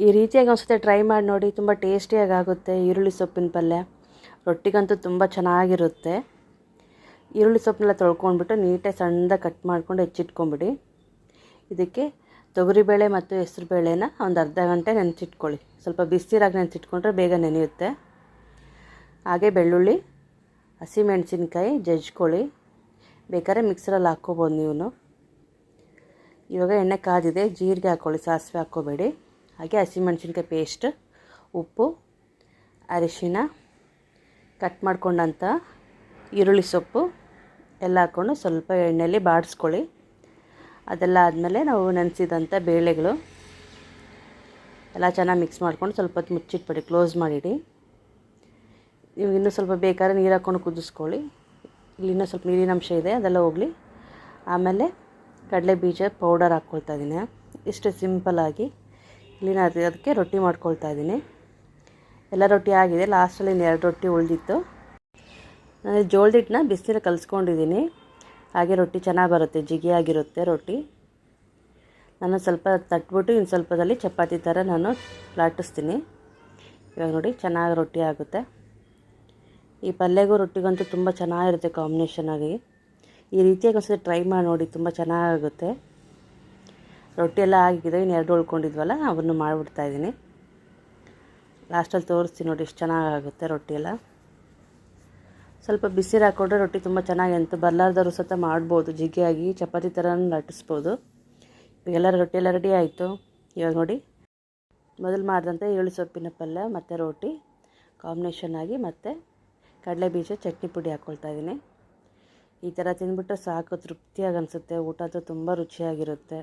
ಈ ರೀತಿಯಾಗಿ ಒಂದ್ಸತಿ ಟ್ರೈ ಮಾಡಿ ನೋಡಿ, ತುಂಬ ಟೇಸ್ಟಿಯಾಗಿ ಆಗುತ್ತೆ. ಈರುಳ್ಳಿ ಸೊಪ್ಪಿನ ಪಲ್ಯ ರೊಟ್ಟಿಗಂತೂ ತುಂಬ ಚೆನ್ನಾಗಿರುತ್ತೆ. ಈರುಳ್ಳಿ ಸೊಪ್ಪನ್ನೆಲ್ಲ ತೊಳ್ಕೊಂಡ್ಬಿಟ್ಟು ನೀಟಾಗಿ ಸಣ್ಣದಾಗಿ ಕಟ್ ಮಾಡ್ಕೊಂಡು ಹೆಚ್ಚಿಟ್ಕೊಂಬಿಡಿ. ಇದಕ್ಕೆ ತೊಗರಿಬೇಳೆ ಮತ್ತು ಹೆಸರುಬೇಳೆನ ಒಂದು ಅರ್ಧ ಗಂಟೆ ನೆನೆಸಿಟ್ಕೊಳ್ಳಿ. ಸ್ವಲ್ಪ ಬಿಸಿರಾಗಿ ನೆನೆಸಿಟ್ಕೊಂಡ್ರೆ ಬೇಗ ನೆನೆಯುತ್ತೆ. ಹಾಗೆ ಬೆಳ್ಳುಳ್ಳಿ, ಹಸಿಮೆಣಸಿನ್ಕಾಯಿ ಜಜ್ಕೊಳ್ಳಿ. ಬೇಕಾದ್ರೆ ಮಿಕ್ಸರಲ್ಲಿ ಹಾಕ್ಕೋಬೋದು ನೀವು. ಇವಾಗ ಎಣ್ಣೆ ಕಾದಿದೆ, ಜೀರಿಗೆ ಹಾಕ್ಕೊಳ್ಳಿ, ಸಾಸಿವೆ ಹಾಕ್ಕೋಬೇಡಿ. ಹಾಗೆ ಹಸಿಮೆಣಸಿನ್ಕಾಯಿ ಪೇಸ್ಟ್, ಉಪ್ಪು, ಅರಿಶಿನ, ಕಟ್ ಮಾಡ್ಕೊಂಡಂಥ ಈರುಳ್ಳಿ ಸೊಪ್ಪು ಎಲ್ಲ ಹಾಕ್ಕೊಂಡು ಸ್ವಲ್ಪ ಎಣ್ಣೆಯಲ್ಲಿ ಬಾಡಿಸ್ಕೊಳ್ಳಿ. ಅದೆಲ್ಲ ಆದಮೇಲೆ ನಾವು ನೆನೆಸಿದಂಥ ಬೇಳೆಗಳು ಎಲ್ಲ ಚೆನ್ನಾಗಿ ಮಿಕ್ಸ್ ಮಾಡ್ಕೊಂಡು ಸ್ವಲ್ಪ ಹೊತ್ತು ಮುಚ್ಚಿಟ್ಬಿಡಿ, ಕ್ಲೋಸ್ ಮಾಡಿಡಿ. ನೀವು ಇನ್ನೂ ಸ್ವಲ್ಪ ಬೇಕಾದ್ರೆ ನೀರು ಹಾಕ್ಕೊಂಡು ಕುದಿಸ್ಕೊಳ್ಳಿ. ಇಲ್ಲಿ ಇನ್ನೂ ಸ್ವಲ್ಪ ನೀರಿನ ಅಂಶ ಇದೆ, ಅದೆಲ್ಲ ಹೋಗಲಿ. ಆಮೇಲೆ ಕಡಲೆ ಬೀಜ ಪೌಡರ್ ಹಾಕ್ಕೊಳ್ತಾ ಇದ್ದೀನಿ. ಇಷ್ಟು ಸಿಂಪಲ್ಲಾಗಿ ಇಲ್ಲಿ ನಾನು ಅದಕ್ಕೆ ರೊಟ್ಟಿ ಮಾಡ್ಕೊಳ್ತಾ ಇದ್ದೀನಿ. ಎಲ್ಲ ರೊಟ್ಟಿ ಆಗಿದೆ, ಲಾಸ್ಟಲ್ಲಿ ಇನ್ನು 2 ರೊಟ್ಟಿ ಉಳಿದಿತ್ತು. ನಾನು ಜೋಳದ ಹಿಟ್ಟನ್ನ ಬಿಸಿನೀರಲ್ಲಿ ಕಲಿಸ್ಕೊಂಡಿದ್ದೀನಿ. ಹಾಗೆ ರೊಟ್ಟಿ ಚೆನ್ನಾಗಿ ಬರುತ್ತೆ, ಜಿಗಿಯಾಗಿರುತ್ತೆ ರೊಟ್ಟಿ. ನಾನು ಸ್ವಲ್ಪ ತಟ್ಬಿಟ್ಟು ಇನ್ನು ಸ್ವಲ್ಪದಲ್ಲಿ ಚಪಾತಿ ಥರ ನಾನು ಲಾಟಿಸ್ತೀನಿ. ಇವಾಗ ನೋಡಿ ಚೆನ್ನಾಗಿ ರೊಟ್ಟಿ ಆಗುತ್ತೆ. ಈ ಪಲ್ಯಗೂ ರೊಟ್ಟಿಗಂತೂ ತುಂಬ ಚೆನ್ನಾಗಿರುತ್ತೆ ಕಾಂಬಿನೇಷನಾಗಿ. ಈ ರೀತಿಯಾಗಿ ಒಂದ್ಸತಿ ಟ್ರೈ ಮಾಡಿ ನೋಡಿ, ತುಂಬ ಚೆನ್ನಾಗುತ್ತೆ. ರೊಟ್ಟಿ ಎಲ್ಲ ಆಗಿದೆ, ಇನ್ನು 2 ಉಳ್ಕೊಂಡಿದ್ವಲ್ಲ ಅವನ್ನು ಮಾಡಿಬಿಡ್ತಾಯಿದ್ದೀನಿ. ಲಾಸ್ಟಲ್ಲಿ ತೋರಿಸ್ತೀನಿ ನೋಡಿ ಎಷ್ಟು ಚೆನ್ನಾಗಾಗುತ್ತೆ ರೊಟ್ಟಿ ಎಲ್ಲ. ಸ್ವಲ್ಪ ಬಿಸಿರು ಹಾಕ್ಕೊಂಡ್ರೆ ರೊಟ್ಟಿ ತುಂಬ ಚೆನ್ನಾಗಿ ಅಂತ ಬರಲಾರ್ದವ್ರು ಸತ ಮಾಡ್ಬೋದು, ಜಿಗಿಯಾಗಿ ಚಪಾತಿ ಥರ ಲಟ್ಟಿಸ್ಬೋದು. ಇವಾಗೆಲ್ಲ ರೊಟ್ಟಿ ಎಲ್ಲ ರೆಡಿ ಆಯಿತು. ಇವಾಗ ನೋಡಿ ಮೊದಲು ಮಾಡಿದಂಥ ಈರುಳ್ಳಿ ಸೊಪ್ಪಿನ ಪಲ್ಯ ಮತ್ತು ರೊಟ್ಟಿ ಕಾಂಬಿನೇಷನ್ ಆಗಿ ಮತ್ತು ಕಡಲೆ ಬೀಜ ಚಟ್ನಿ ಪುಡಿ ಹಾಕ್ಕೊಳ್ತಾ ಇದ್ದೀನಿ. ಈ ಥರ ತಿಂದ್ಬಿಟ್ರೆ ಸಾಕು, ತೃಪ್ತಿಯಾಗಿ ಅನಿಸುತ್ತೆ. ಊಟ ಅಂತೂ ತುಂಬ ರುಚಿಯಾಗಿರುತ್ತೆ.